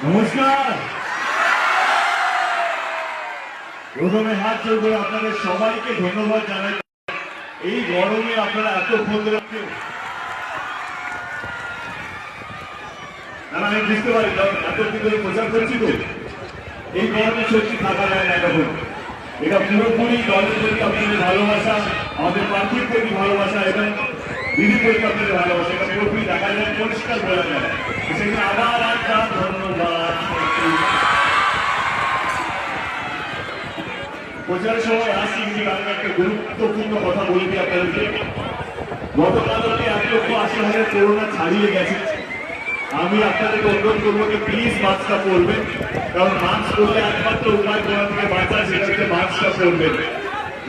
নমস্কার। প্রথমে হাত জোর করে আপনাদের সবাইকে ধন্যবাদ জানাই। এই গরমে আপনারা এতক্ষণ ধরে আমি বুঝতে পারি এতদিন ধরে প্রচার করছি তো এই গরমে সত্যি থাকা যায় না এখন। এটা পুরোপুরি দলের প্রতি আপনাদের ভালোবাসা, আমাদের প্রার্থীর প্রতি ভালোবাসা এবং দিদির প্রতি আপনাদের ভালোবাসা, এটা পুরোপুরি দেখা যায়, পরিষ্কার বলা যায়। সেখানে আবার একটা ধন্যবাদ। প্রচারের সময় আসছি কিন্তু আমি একটা গুরুত্বপূর্ণ কথা বলে দিই আপনাদেরকে। গতকাল অব্দি 1,80,000 করোনা ছাড়িয়ে গেছে। আমি আপনাদেরকে অনুরোধ করবো যে প্লিজ মাস্কটা পরবেন, কারণ মাস্ক পরলে একমাত্র উপায় করোনা থেকে বাঁচা, সেটা হচ্ছে মাস্কটা পরবেন।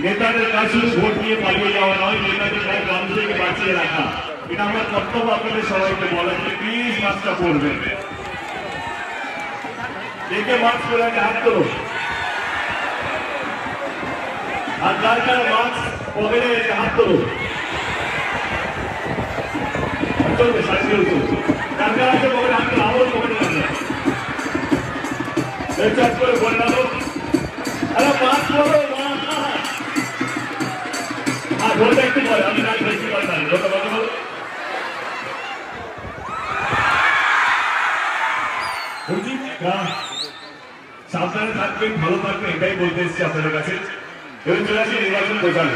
নেতাদের কাজ শুধু ভোট নিয়ে পালিয়ে যাওয়া নয়, নেতাদের কাজ মানুষদেরকে বাঁচিয়ে রাখা। এটা আমার কর্তব্য আপনাদের সবাইকে বলা যে প্লিজ মাস্কটা পরবেন। দেখে মাস্ক পরে আগে হাত তোলো। আর যার যার মাস্ক পকেটে রেখে হাত তোলো। চলবে সাজিয়ে চলছে। যার যার আছে পকেটে হাত তোলো, আবার পকেটে রাখবে। রেচার্জ করে বলে রাখো। আরে মাস্ক পরো, আর বলতে একটু বলে, আমি না বেশি করে না, যত কথা বলো। সাবধানে থাকবেন, ভালো থাকবেন, এটাই বলতে এসেছি আপনাদের কাছে। এবার চলে আসি নির্বাচন প্রচারে।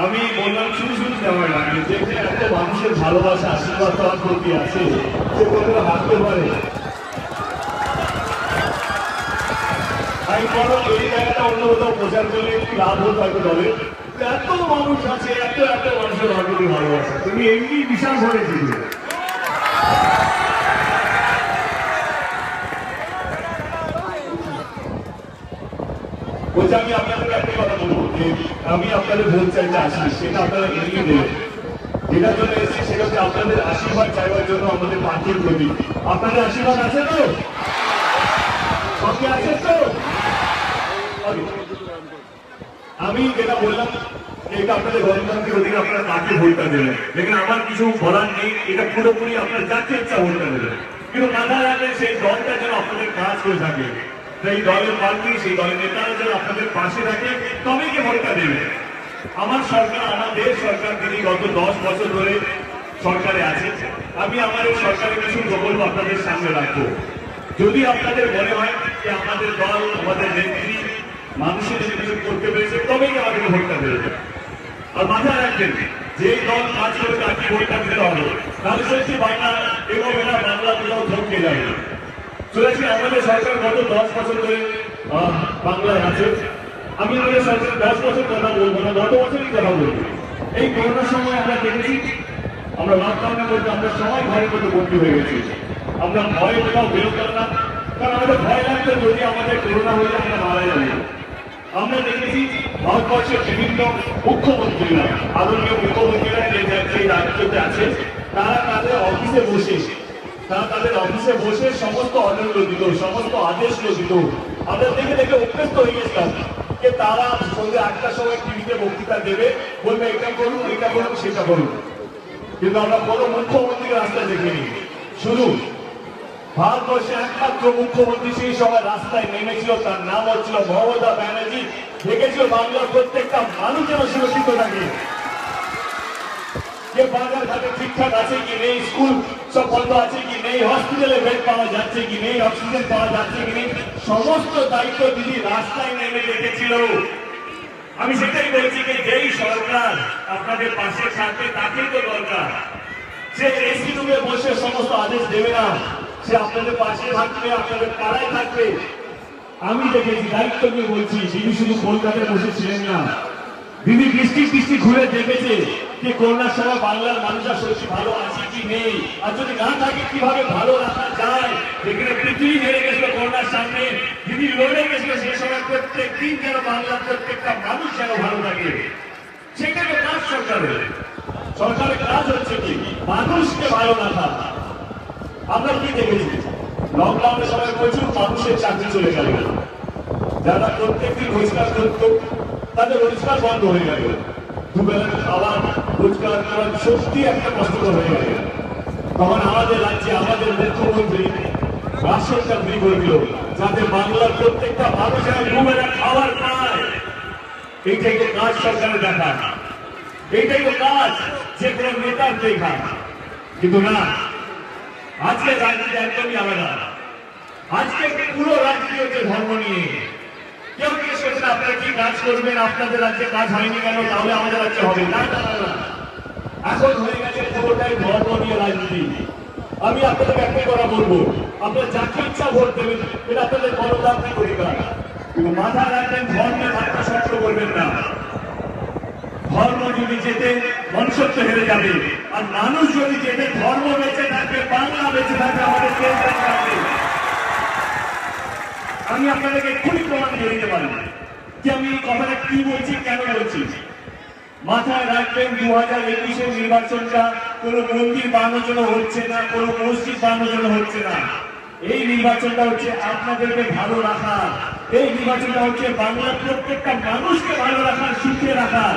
আমি বললাম শুধু শুধু দেওয়ার লাগে যে এত মানুষের ভালোবাসা, আশীর্বাদ তার প্রতি আছে, সে কোথাও হাসতে পারে। আমি বলো এই জায়গাটা অন্য কোথাও প্রচার করলে একটু লাভ হতো হয়তো দলের। এত মানুষ আছে, এত এত মানুষের প্রতি ভালোবাসা, তুমি এমনি বিশাল ভরেছি। বলছি আমি আপনাদের একটা কথা বলবো যে আমি আপনাদের ভোট চাইতে আসি, সেটা আপনারা এগিয়ে দেবেন। যেটার জন্য এসেছি সেটা হচ্ছে আপনাদের আশীর্বাদ চাইবার জন্য আমাদের পার্টির প্রতি। আপনাদের আশীর্বাদ আছে তো? সঙ্গে আছে তো? আমি যেটা বললাম এটা আপনাদের গণতান্ত্রিক অধিকার, আপনারা কাকে ভোটটা দেবেন। দেখেন আমার কিছু বলার নেই, এটা পুরোপুরি আপনার যাকে ইচ্ছা ভোটটা দেবেন, কিন্তু মাথায় রাখবেন সেই দলটা যেন আপনাদের কাজ করে থাকে, সেই দলের প্রার্থী, সেই দলের নেতারা যেন আপনাদের পাশে থাকে, তবেই কি ভোটটা দেবে। আমার সরকার, আমাদের সরকার, তিনি গত 10 বছর ধরে সরকারে আছে। আমি আমার এই সরকারের কিছু প্রকল্প আপনাদের সামনে রাখবো। যদি আপনাদের মনে হয় যে আমাদের দল, আমাদের নেত্রী মানুষের জন্য কিছু করতে পেরেছে, তবেই আমাদেরকে ভোটটা দেবে। আর মাথায় রাখবেন যে দল কাজ করে তাকে ভোটটা দিতে হবে, তাহলে সত্যি বাংলা এগোবে না, বাংলা কোথাও থমকে যাবে। চলেছি আমাদের সরকার গত 10 বছর ধরে বাংলায় আছে। আমি আমাদের সরকার 10 বছর কথা বলবো না, গত বছরই কথা বলবো। এই করোনার সময় আমরা দেখেছি, আমরা লকডাউনের মধ্যে আমরা সবাই ঘরের মধ্যে বন্দী হয়ে গেছি। আমরা ভয়ে কোথাও বেরোতাম না, কারণ আমাদের ভয় লাগতো যদি আমাদের করোনা হয়ে যায় আমরা মারা যাবে। আমরা দেখেছি ভারতবর্ষের বিভিন্ন মুখ্যমন্ত্রীরা, আদরণীয় মুখ্যমন্ত্রীরা যে রাজ্যতে আছে, তারা তাদের অফিসে বসে সমস্ত অর্ডার দিত, সমস্ত আদেশ দিত। আমরা দেখে দেখে অভ্যস্ত হয়ে গেছিলাম যে তারা সন্ধ্যে 8টার সময় টিভিতে বক্তৃতা দেবে, বলবে এটা করুন, এটা করুন, সেটা করুন। কিন্তু আমরা কোনো মুখ্যমন্ত্রীকে রাস্তায় দেখিনি। শুধু ভারতবর্ষে একমাত্র মুখ্যমন্ত্রী সেই সময় রাস্তায় নেমেছিল, তার নাম হচ্ছিল মমতা ব্যানার্জি। দেখেছিল বাংলার প্রত্যেকটা মানুষ যেন সুরক্ষিত থাকে, যে বাজার ঘাটে ঠিকঠাক আছে কি নেই, স্কুল সব বন্ধ আছে কি নেই, হসপিটালে বেড পাওয়া যাচ্ছে কি নেই, অক্সিজেন পাওয়া যাচ্ছে কি নেই, সমস্ত দায়িত্ব দিদি রাস্তায় নেমে দেখেছিল। আমি সেটাই বলছি যে যেই সরকার আপনাদের পাশে থাকবে তাকেই তো দরকার। সে এসি রুমে বসে সমস্ত আদেশ দেবে না, সে আপনাদের পাশে থাকবে, আপনাদের পাড়ায় থাকবে। আমি দেখেছি, দায়িত্ব নিয়ে বলছি, দিদি শুধু কলকাতায় বসে ছিলেন না, দিদি বৃষ্টি ঘুরে দেখেছে যে করোনার সময় বাংলার মানুষরা সত্যি ভালো আছে কি নেই, আর যদি না থাকে কিভাবে ভালো রাখা যায়। যেখানে পৃথিবী হেরে গেছিল করোনার সামনে, দিদি লড়ে গেছিল, সে সময় প্রত্যেক দিন যেন বাংলার প্রত্যেকটা মানুষ যেন ভালো থাকে। সেটাকে কাজ সরকারের কাজ হচ্ছে কি মানুষকে ভালো রাখা। আমরা কি দেখেছি লকডাউনের সময় প্রচুর মানুষের চাকরি চলে গেল, যারা প্রত্যেকদিন রোজগার করত তাদের রোজগার বন্ধ হয়ে গেল। দুবেলা খাবার রোজগার করা সত্যি একটা কষ্টকর হয়ে গেল। তখন আমাদের রাজ্যে আমাদের মুখ্যমন্ত্রী রাশনটা ফ্রি করে দিল, যাতে বাংলার প্রত্যেকটা মানুষ দুবেলা খাবার পায়। এইটাই তো কাজ সরকারের দেখা, এইটাই তো কাজ যে কোনো নেতার দেখা। কিন্তু না, আজকে রাজনীতি একদমই আলাদা। আজকে পুরো রাজনীতি হচ্ছে ধর্ম নিয়ে। কেউ জিজ্ঞেস করছেন আপনারা কি কাজ করবেন, আপনাদের রাজ্যে কাজ হয়নি কেন, তাহলে আমাদের রাজ্যে হবে না। এখন হয়ে গেছে পুরোটাই ধর্ম নিয়ে রাজনীতি। আমি আপনাদের একটাই কথা বলবো, আপনারা যাকে ইচ্ছা ভোট দেবেন, এটা আপনাদের গণতান্ত্রিক অধিকার। কিন্তু মাথায় রাখবেন, ধর্মের হাতটা শক্ত করবেন না। ধর্ম যদি যেতে মনুষ্যত্ব হেরে যাবে, আর মানুষ যদি যেতে ধর্ম বেঁচে থাকবে, বাংলা বেঁচে থাকবে, আমাদের দেশ বেঁচে থাকবে। আমি আপনাদেরকে এক্ষুনি প্রমাণ দিয়ে দিতে পারি যে আমি এই কথাটা কি বলছি, কেন বলছি। মাথায় রাখবেন, 2021-এর নির্বাচনটা কোনো মন্দির বানানোর জন্য হচ্ছে না, কোনো মসজিদ বানানোর জন্য হচ্ছে না। এই নির্বাচনটা হচ্ছে আপনাদেরকে ভালো রাখা। এই নির্বাচনটা হচ্ছে বাংলার প্রত্যেকটা মানুষকে ভালো রাখার, সুখে রাখার।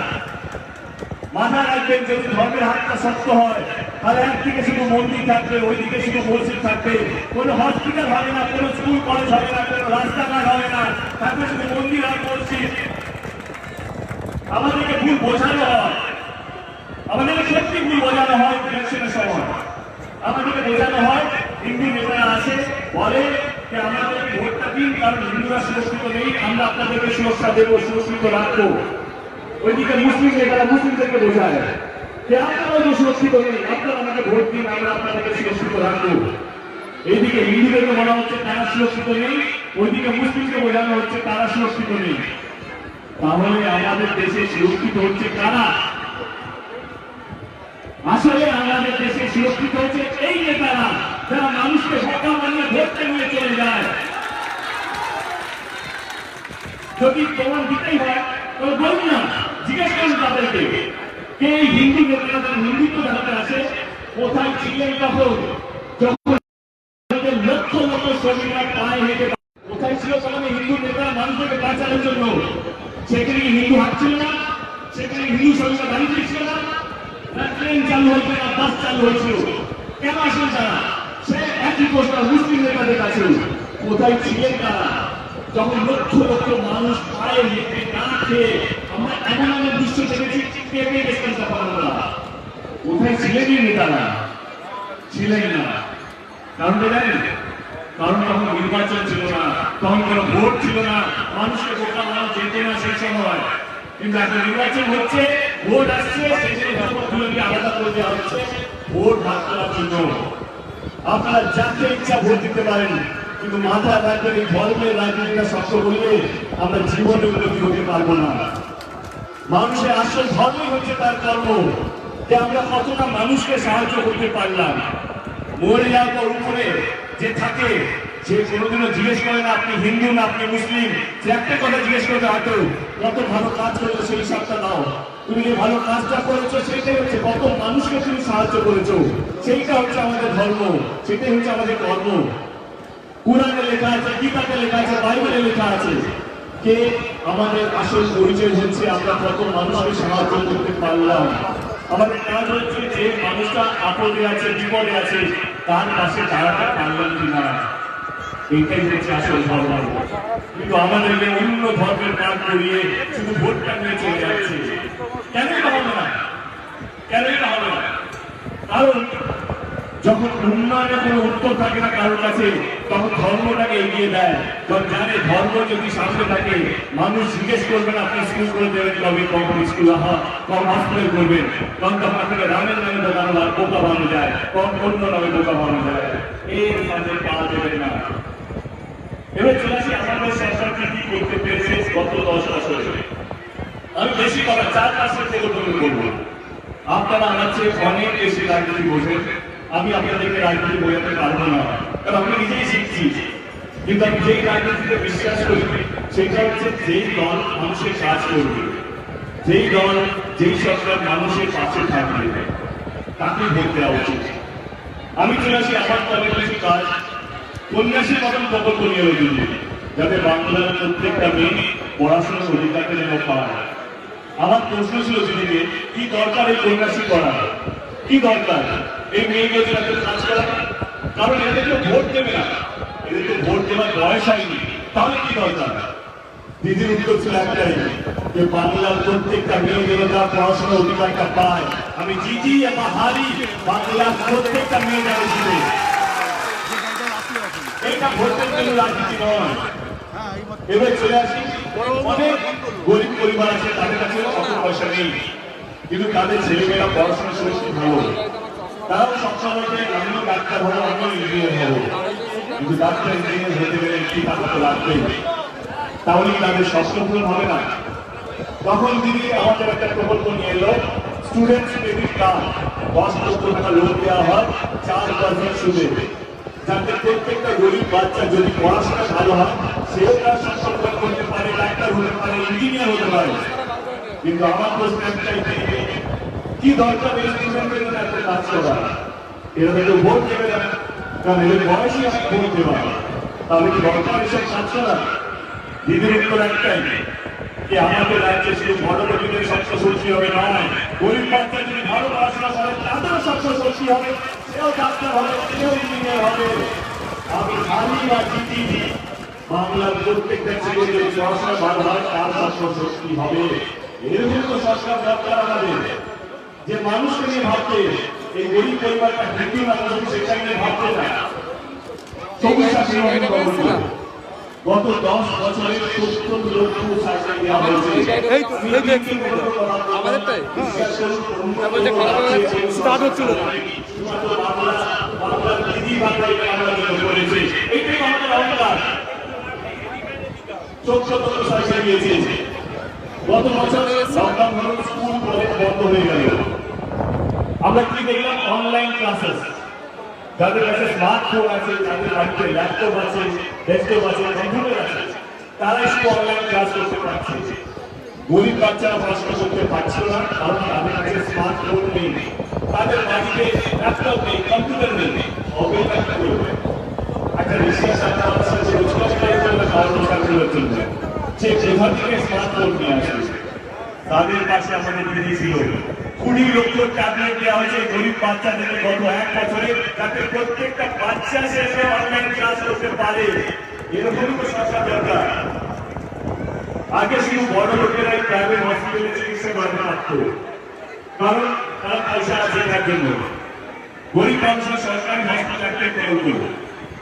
মাথায় রাখবেন, যদি ধর্মের হাতটা শক্ত হয়, তাহলে একদিকে শুধু মন্দির থাকবে, ওইদিকে শুধু মসজিদ থাকবে, কোনো হসপিটাল হবে না, কোনো স্কুল কলেজ হবে না, কোনো রাস্তাঘাট হবে না, থাকবে শুধু মন্দির আর মসজিদ। আমাদেরকে ভুল বোঝানো হয়, আমাদেরকে সত্যি ভুল বোঝানো হয়। ইলেকশনের সময় আমাদেরকে বোঝানো হয়, হিন্দু নেতারা আসে বলে যে আমাদের ভোটটা দিন, কারণ হিন্দুরা সুরক্ষিত নেই, আমরা আপনাদেরকে সুরক্ষা দেবো, সুরক্ষিত রাখবো। ওইদিকে মুসলিম নেতারা মুসলিমদেরকে বোঝায় যে আপনারাও তো সুরক্ষিত নেই, আপনারা আমাকে ভোট দিন, আমরা আপনাদেরকে সুরক্ষিত রাখবো। এইদিকে হিন্দুদেরকে বলা হচ্ছে তারা সুরক্ষিত নেই, ওইদিকে মুসলিমকে বোঝানো হচ্ছে তারা সুরক্ষিত নেই। তাহলে আমাদের দেশে সুরক্ষিত হচ্ছে কারা? আসলে আমাদের দেশে সুরক্ষিত হচ্ছে এই নেতারা, যারা মানুষকে বোকা বানিয়ে ভোটটা নিয়ে চলে যায়। যদি প্রমাণ দিতেই হয় তাহলে বলুন না, জিজ্ঞেস করুন তাদেরকে, কে হিন্দু নেতারা হিন্দুত্ব দেখাতে আসে, কোথায় ছিলেন তখন যখন লক্ষ লক্ষ শ্রমিকরা পায়ে হেঁটে, কোথায় ছিল তখন হিন্দু নেতারা মানুষকে বাঁচানোর জন্য? সেখানে হিন্দু হাঁটছিল না, সেখানে হিন্দু শ্রমিকরা গাড়ি দিচ্ছিল না, ট্রেন চালু হয়েছিল না, বাস চালু হয়েছিল, কেন আসেন তারা? সে একই প্রশ্ন মুসলিম নেতাদের কাছে, কোথায় ছিলেন তারা যখন লক্ষ লক্ষ মানুষ পায়ে হেঁটে না খেয়ে, আমরা এমন এমন দৃশ্য দেখেছি, পেয়ে গেছিলাম তখন আমরা। কোথায় ছিলেন এই নেতারা? ছিলেন না। কারণটা জানেন? কারণ তখন নির্বাচন ছিল না, তখন কোনো ভোট ছিল না, মানুষকে বোকা বানানো যেত না সেই সময়। কিন্তু এখন নির্বাচন হচ্ছে, ভোট আসছে, সেখানে ভোটগুলোকে আলাদা করে দেওয়া হচ্ছে ভোট ভাগ করার জন্য। আপনারা যাকে ইচ্ছা ভোট দিতে পারেন, কিন্তু মাথায় রাখবেন, এই ধর্মের রাজনীতিটা শক্ত করলে আমরা জীবনে উন্নতি হতে পারবো না। মানুষের আসল ধর্মই হচ্ছে তার কর্ম, যে আমরা কতটা মানুষকে সাহায্য করতে পারলাম। মরে যাওয়ার পর উপরে যে থাকে, সে কোনোদিনও জিজ্ঞেস করে না আপনি হিন্দু না আপনি মুসলিম। সে একটা কথা জিজ্ঞেস করবে, হয়তো কত ভালো কাজ করেছো সেই হিসাবটা দাও। তুমি যে ভালো কাজটা করেছো সেটাই হচ্ছে কত মানুষকে তুমি সাহায্য করেছো, সেইটা হচ্ছে আমাদের ধর্ম, সেটাই হচ্ছে আমাদের কর্ম। কুরআনে লেখা আছে, গীতাতে লেখা আছে, বাইবেলে লেখা আছে, কে আমাদের আসল পরিচয় হচ্ছে আমরা কত মানুষকে সাহায্য করতে পারলাম। আমাদের কাজ হচ্ছে যে মানুষটা আপদে আছে, বিপদে আছে, তার পাশে দাঁড়াতে পারলাম কিনা, এইটাই হচ্ছে আসল ধর্ম। কিন্তু আমাদেরকে অন্য ধর্মের কাজ করিয়ে শুধু ভোটটা নিয়ে চলে যাচ্ছে। কেন এটা হবে না? কেন এটা হবে না? কারণ যখন উন্নয়নের কোনো উত্তর থাকে না কারোর কাছে, তখন ধর্মটাকে এগিয়ে দেয়। কারণ জানে ধর্ম যদি সামনে থাকে, মানুষ জিজ্ঞেস করবেন আপনি স্কুল করে দেবেন কবে, কখন স্কুল কখন হসপিটাল করবেন, তখন তখন আপনাকে রামের নামে দোকান বোকা বানানো যায়, কখন অন্য নামে বোকা বানানো যায়, এর মাঝে পাওয়া যাবে না। এবার চলে আসি আমাদের সরকার কি করতে পেরেছে গত 10 বছরে। আমি বেশি কথা 4-5 থেকে বলবো, আপনারা আমার চেয়ে অনেক বেশি রাজনীতি বোঝেন। আমি আপনাদেরকে রাজনীতি বোঝাতে পারবো না, কারণ আমি নিজেই শিখছি। কিন্তু আমি যেই রাজনীতিতে বিশ্বাস করি সেটা হচ্ছে যেই দল মানুষের কাজ করবে, যেই দল যেই সরকার মানুষের পাশে থাকবে, তাকে ভোট দেওয়া উচিত। আমি চলে আসি আমার দলের কিছু কাজ, কন্যাশ্রীর মতন প্রকল্প নিয়ে দিল্লি, যাতে বাংলার প্রত্যেকটা মেয়ে পড়াশোনার অধিকারকে যেন পায়। আমার প্রশ্ন ছিল দিদিকে, কি দরকার এই কন্যাশ্রী করা, কি দরকার এই মেয়েগুলো কাজ করা? কারণ এদের কেউ ভোট দেবে না, এদের তো ভোট দেওয়ার বয়স হয়নি, তাহলে কি দরকার? দিদির উত্তর ছিল একটাই, যে বাংলার প্রত্যেকটা মেয়ে যেন তার পড়াশোনার অধিকারটা পায়। আমি জিতি বা হারি, বাংলার প্রত্যেকটা মেয়ে যেন জিতে। এইটা ভোটের জন্য রাজনীতি নয়। এবার চলে আসি, অনেক গরিব পরিবার আছে, তাদের কাছে অত পয়সা নেই, কিন্তু তাদের ছেলেমেয়েরা পড়াশোনা করে খুব ভালো। তারাও সবসময় আমিও ডাক্তার হবো, আমিও ইঞ্জিনিয়ার হবো, কিন্তু ডাক্তার ইঞ্জিনিয়ার হতে গেলে একটি টাকা তো লাগবেই, তাহলে তাদের স্বপ্ন পূরণ হবে না। তখন দিদি আমাদের একটা প্রকল্প নিয়ে এলো, স্টুডেন্ট ক্রেডিট কার্ড। 10 লক্ষ টাকা লোন দেওয়া হয় 4% সুদে, যাতে প্রত্যেকটা গরিব বাচ্চা যদি পড়াশোনা ভালো হয়, সেও তার স্বপ্ন পূরণ করতে পারে, ডাক্তার হতে পারে, ইঞ্জিনিয়ার হতে পারে। কিন্তু আমার প্রশ্ন একটাই, কি দরকার এই স্টুডেন্টের জন্য একটা কাজ করা? এরা তো ভোট দেবে না, কারণ এদের বয়সই ভোট দেওয়া, তাহলে কি দরকার এসব কাজ করা? দিদির উত্তর একটাই, যে আমাদের রাজ্যে শুধু বড় লোকেদের স্বচ্ছসর্ষী হবে নয়, গরিব বাচ্চা যদি ভালো পড়াশোনা করে তাদেরও স্বচ্ছসর্ষী হবে, সেও ডাক্তার হবে, সেও ইঞ্জিনিয়ার হবে। আমি হারি বা জিতি, বাংলার প্রত্যেকটা ছেলে যদি পড়াশোনা ভালো হয় তার স্বচ্ছসর্ষী হবে। এরকম তো সরকার দরকার আমাদের, যে মানুষকে নিয়ে ভাবতে, এই গরিব পরিবারটা হিন্দু মানুষ সেটা নিয়ে ভাবতে না। গত 10 বছরে 70 লক্ষ সাইকেল দেওয়া হয়েছে। স্টার্ট হচ্ছিল দিদি বাংলায় করেছে, এইটাই আমাদের অঙ্গীকার। 14 লক্ষ সাইকেল দিয়েছে। গত বছর লকডাউন হলো, স্কুল কলেজ বন্ধ হয়ে গেল। আমরা কি দেখলাম? Online classes. যাদের কাছে স্মার্টফোন আছে, যাদের বাড়িতে ল্যাপটপ আছে, ডেস্কটপ আছে, কম্পিউটার আছে, তারাই শুধু অনলাইন ক্লাস করতে পারছে। গরিব বাচ্চারা পড়াশোনা করতে পারছে না, কারণ তাদের কাছে স্মার্টফোন নেই, তাদের বাড়িতে ল্যাপটপ নেই, কম্পিউটার নেই। অবহেলা করবে একটা রিসার্চ সে যেখান থেকে স্মার্টফোন নিয়ে আসবে, তাদের কাছে আমাদের দিদি ছিল 20 লক্ষ ট্যাবলেট দেওয়া হয়েছে গরিব বাচ্চাদেরকে গত 1 বছরে, যাতে প্রত্যেকটা বাচ্চা শেষে অনলাইন ক্লাস করতে পারে। এরকমই তো সরকার দরকার। আগে শুধু বড় লোকেরাই প্রাইভেট হসপিটালে চিকিৎসা করাতে পারত, কারণ তারা পয়সা আছে তার জন্য। গরিব মানুষের সরকারি হসপিটালকে করত,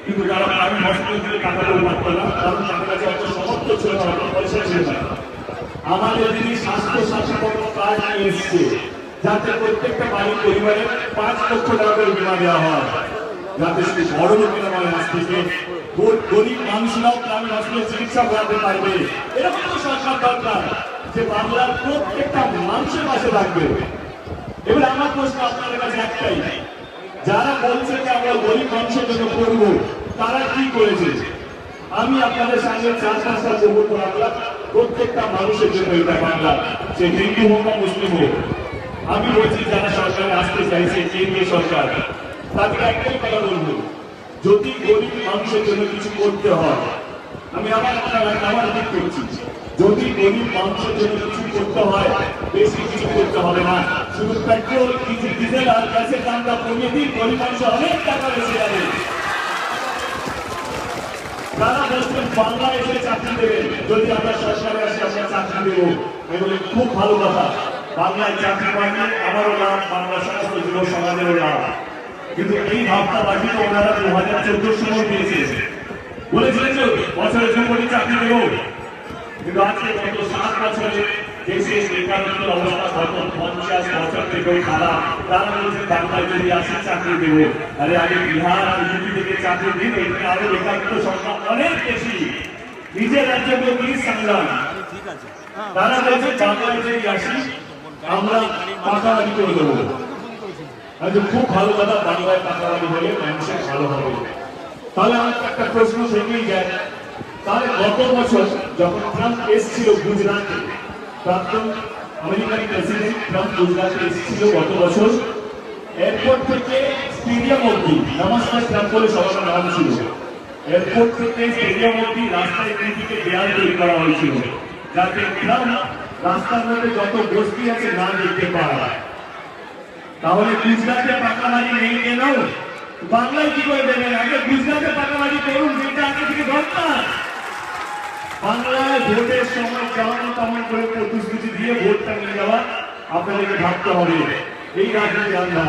কিন্তু তারা প্রাইভেট হসপিটাল থেকে টাকা দিতে পারত না, কারণ তাদের কাছে অত সমর্থ ছিল না, অত পয়সা ছিল না। আমাদের যিনি স্বাস্থ্য শাসক কাজ নিয়ে এসছে, যাতে প্রত্যেকটা বাড়ির পরিবারে 5 লক্ষ টাকা করে বীমা দেওয়া হয়, যাতে শুধু বড় লোকেরা নয়, আজ থেকে গরিব মানুষরাও গ্রামের হসপিটালে চিকিৎসা করাতে পারবে। এরকম তো সরকার দরকার, যে বাংলার প্রত্যেকটা মানুষের পাশে থাকবে। এবার আমার প্রশ্ন আপনাদের কাছে একটাই, যারা বলছে যে আমরা গরিব মানুষের জন্য করব, তারা কি করেছে? আমি আপনাদের সামনে 4-5টা প্রকল্প রাখলাম, প্রত্যেকটা মানুষের জন্য এটা বাংলা, সে হিন্দু হোক বা মুসলিম হোক। আমি বলছি যারা সরকারে আসতে চাইছে, কেন্দ্রীয় সরকার, তাদের একটাই কথা বলবো, যদি গরিব মানুষের জন্য কিছু করতে হয়, আমি আমার দিক করছি, যদি গরিব মানুষের জন্য কিছু করতে হয়, বেশি কিছু করতে হবে না, শুধু পেট্রোল, ডিজেল আর গ্যাসের দামটা কমিয়ে দিন, গরিব মানুষ অনেক টাকা বেশি যাবে। যারা বলছেন বাংলা এসে চাকরি দেবেন, যদি আমরা সরকারে আসে আমরা চাকরি দেবো, এগুলো খুব ভালো কথা। বাংলায় চাকরি পাইনি, আমারও লাভ, বাংলা সমস্ত যুব সমাজেরও লাভ। কিন্তু এই ভাবনা বাকি তো ওনারা 2014 সময় দিয়েছে, বলেছিলেন যে বছরে 2 কোটি চাকরি দেবো, কিন্তু আজকে গত 7 বছরে দেশে বেকারত্বের অবস্থা গত 50 বছর থেকেও খারাপ। তারা বলছে বাংলায় যদি আসি চাকরি দেবো, আরে আগে বিহার আর ইউপি থেকে চাকরি দিন, এখানে আরো বেকারত্ব সংখ্যা অনেক বেশি। নিজের রাজ্যকে পুলিশ সামলান। তারা বলছে বাংলায় যদি আসি আমরা পাকা বাড়ি করে দেবো। খুব ভালো কথা, বাংলায় পাকা বাড়ি হলে মানুষের ভালো হবে। তাহলে আমার একটা প্রশ্ন থেকেই যায়, তাহলে গত বছর যখন ট্রাম্প এসেছিল গুজরাটে, প্রাক্তন আমেরিকান প্রেসিডেন্ট ট্রাম্প গুজরাটে এসেছিল গত বছর, এয়ারপোর্ট থেকে স্টেডিয়াম অব্দি, নমস্কার ট্রাম্প বলে সবার নাম ছিল, এয়ারপোর্ট থেকে স্টেডিয়াম অব্দি রাস্তায় দিকে দেয়াল তৈরি করা হয়েছিল, যাতে ট্রাম্প রাস্তার মধ্যে যত বস্তি আছে না দেখতে পায়। তাহলে গুজরাটে পাকা বাড়ি নেই কেন? বাংলায় কি করে দেবেন? আগে গুজরাটে পাকাবাজি করুন, যেটা আগে থেকে দরকার। বাংলায় ভোটের সময় কেমন তেমন করে প্রতিশ্রুতি দিয়ে ভোটটা নিয়ে যাওয়া আপনাদেরকে ভাবতে হবে। এই রাজনীতি আন্দা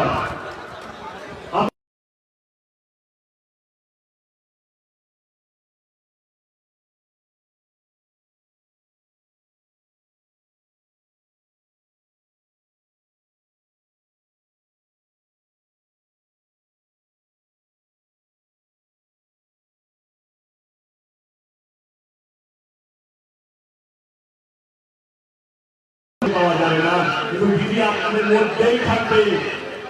পাওয়া যাবে না, কিন্তু দিদি আপনাদের মধ্যেই থাকবে।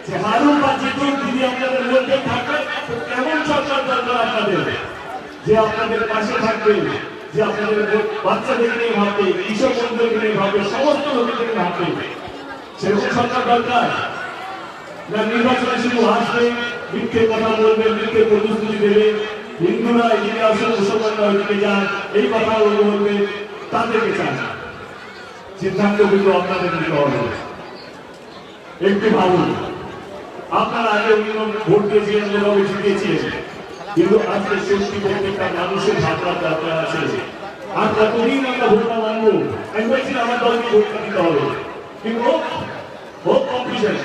যে হারুন বা জিতুন, দিদি আপনাদের মধ্যেই থাকবে। কেমন সরকার দরকার আপনাদের? যে আপনাদের পাশে থাকবে, যে আপনাদের বাচ্চাদের নিয়ে ভাববে, কৃষক বন্ধুদের নিয়ে ভাববে, সমস্ত লোকেদের নিয়ে ভাববে, সেরকম সরকার দরকার না? নির্বাচনে শুধু আসবে, মিথ্যে কথা বলবে, মিথ্যে প্রতিশ্রুতি দেবে, হিন্দুরা এদিকে আসুন, মুসলমানরা ওইদিকে যান, এই কথা বলবে, তাদেরকে চান। সিদ্ধান্ত কিন্তু আপনাদের নিতে হবে। একটু ভাবুন, আপনারা আগে ভোট দিয়েছিলেন, যেভাবে জিতিয়েছিলেন, কিন্তু আজকে সত্যি প্রত্যেকটা মানুষের ভাবনার দরকার আছে। আর কতদিন আমরা ভোটটা মানবো? আমি বলছি আমার দলকে ভোটটা দিতে হবে, কিন্তু হোক কম্পিটিশন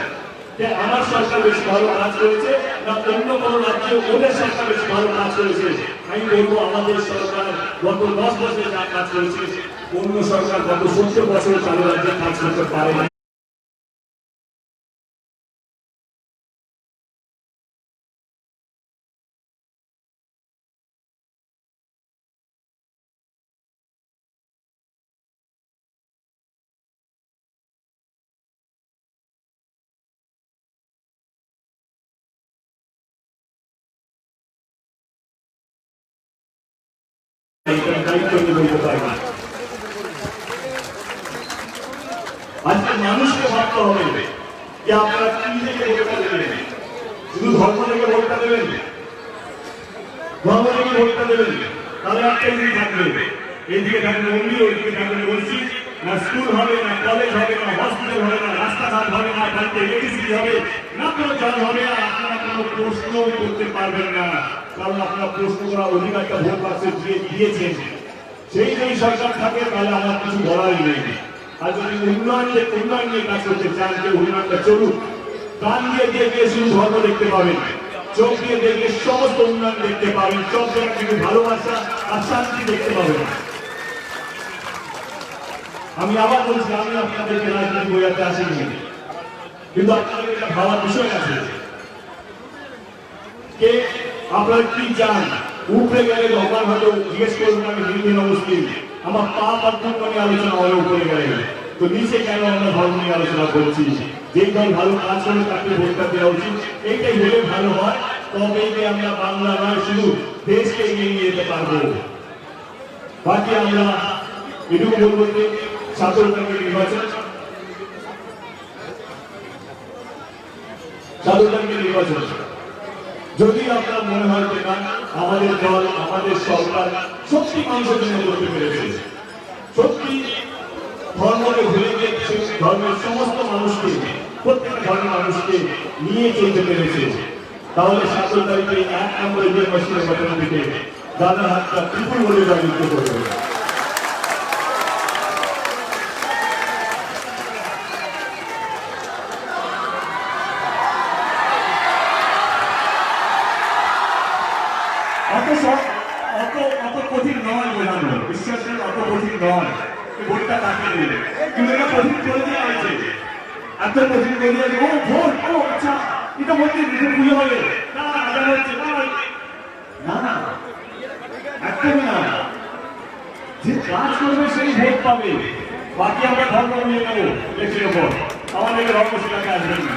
যে আমার সরকার বেশি ভালো কাজ করেছে না অন্য কোনো রাজ্যে ওদের সরকার বেশি ভালো কাজ করেছে। আমি বলবো আমাদের সরকার গত 10 বছরে যা কাজ করেছে, অন্য সরকার গত 70 বছরে চালু রাজ্যে কাজ করতে পারে না। আজকে মানুষকে ভাবতে হবে যে আপনারা কি থেকে ভোটটা দেবেন। শুধু ধর্ম থেকে ভোটটা দেবেন, ধর্ম থেকে ভোটটা দেবেন, তাহলে একটাই দিন থাকবে, এইদিকে থাকবে মন্দির, ওইদিকে থাকবে মসজিদ। না স্কুল হবে, না কলেজ হবে, না হসপিটাল হবে, না রাস্তাঘাট হবে, না বাড়িতে ইলেকট্রিসিটি হবে, না কোনো জল হবে। আর আপনারা কোনো প্রশ্ন করতে পারবেন না, কারণ আপনারা প্রশ্ন করার অধিকারটা ভোট বাক্সে দিয়েছেন। সেই যদি সরকার থাকে তাহলে আমার কিছু বলারই নেই। আর যদি উন্নয়ন নিয়ে কাজ করতে চান, যে উন্নয়নটা চলুক, কান দিয়ে দেখে শুধু ধর্ম দেখতে পাবেন, চোখ দিয়ে দেখে সমস্ত উন্নয়ন দেখতে পাবেন, সব জায়গায় কিন্তু ভালোবাসা আর শান্তি দেখতে পাবেন। আমি আবার বলছি, আমি আপনাদেরকে রাজনীতি বোঝাতে আসিনি, কিন্তু আপনাদের একটা ভাবার বিষয় আছে, কে আপনারা কি চান। উপরে গেলে ভগবান হয়তো জিজ্ঞেস করবেন আমি হিন্দু না মুসলিম, আমার পাপ আর পুণ্য নিয়ে আলোচনা হবে উপরে গেলে, তো নিচে কেন আমরা ধর্ম নিয়ে আলোচনা করছি? যেই দল ভালো কাজ করে তাকে ভোটটা দেওয়া উচিত, এইটাই হলে ভালো হয়। তবেই যে আমরা বাংলা নয় শুধু দেশকে এগিয়ে নিয়ে যেতে পারবো। বাকি আমরা এটুকু বলবো যে 17 তারিখের নির্বাচন, 17 তারিখের নির্বাচন যদি আপনার মনে হয় যে না আমাদের দল আমাদের সরকার সত্যি মানুষের জন্য করতে পেরেছে, সত্যি ধর্মকে ভুলে গিয়ে ধর্মের সমস্ত মানুষকে, প্রত্যেকটা ধর্মের মানুষকে নিয়ে চলতে পেরেছে, তাহলে 17 তারিখে 1 নম্বরে যে মসজিদের ঘটনা থেকে দাদার হাতটা ত্রিপুর বলে জয়যুক্ত করবে। অত কঠিন নয় বোঝানো, বিশ্বাস করেন অত কঠিন নয়। ভোটটা কাকে দেবে, কিন্তু এটা কঠিন করে দেওয়া হয়েছে, এত কঠিন করে দিয়েছে। ও ভোট, ও আচ্ছা এটা বলতে পুজো হবে না, আজান হচ্ছে না, না একদমই না। যে কাজ করবে সেই ভোট পাবে, বাকি আমরা ধর্ম নিয়ে নেবো ইলেকশনের পর, আমাদেরকে ধর্ম শিক্ষাকে আসবেন না।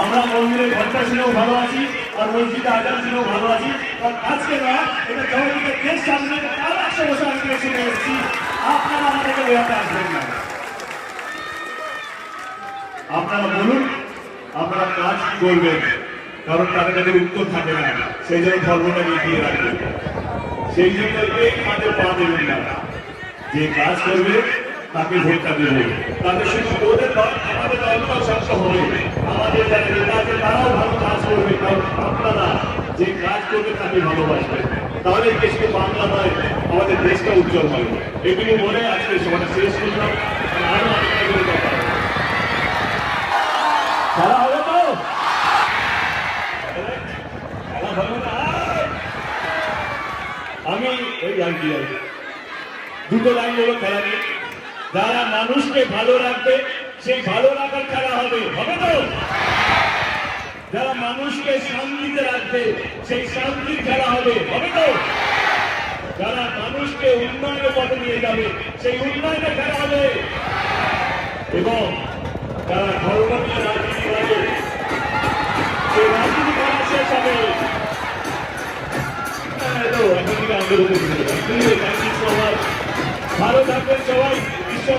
আমরা মন্দিরে ঘন্টা শুনেও ভালো আছি, আর মসজিদে আজান শুনেও ভালো আছি, কারণ আজকে না এটা জগৎকে দেশ সামনে 100 বছর আগে শুনে এসেছি। আপনারা আমাদেরকে বোঝাতে আসবেন না। আপনারা বলুন আপনারা কাজ কি করবেন, কারণ তাদের কাছে উত্তর থাকে না, সেই জন্য ধর্মটাকে এগিয়ে রাখবেন, সেই জন্য কাজে পা দেবেন না। যে কাজ করবে তাকে ভোটটা দেবে, তাদের শুধু ওদের দল আমাদের দলটাও শক্ত হবে, আমাদের যারা নেতা আছে তারাও ভালো কাজ আপনারা যে কাজ করবে তাকে ভালোবাসবেন, তাহলে দেশকে বাংলা নয় আমাদের দেশটা উজ্জ্বল হবে। এগুলি বলে আজকে সমাজটা শেষ করলাম। আরো অনেকগুলো কথা খেলা হবে তো, খেলা হবে না। আমি ওই আর কি দুটো লাইন হলো খেলা নিয়ে, যারা মানুষকে ভালো রাখবে সেই ভালো রাখার খেলা হবে, হবে তো? যারা মানুষকে শান্তিতে রাখবে সেই শান্তির খেলা হবে, হবে তো? যারা মানুষকে উন্নয়নের পথে নিয়ে যাবে সেই উন্নয়নের খেলা হবে। এবং যারা ধর্ম নিয়ে রাজনীতি করে সেই রাজনীতি করা শেষ হবে। ভালো থাকবেন সবাই, ঈশ্বর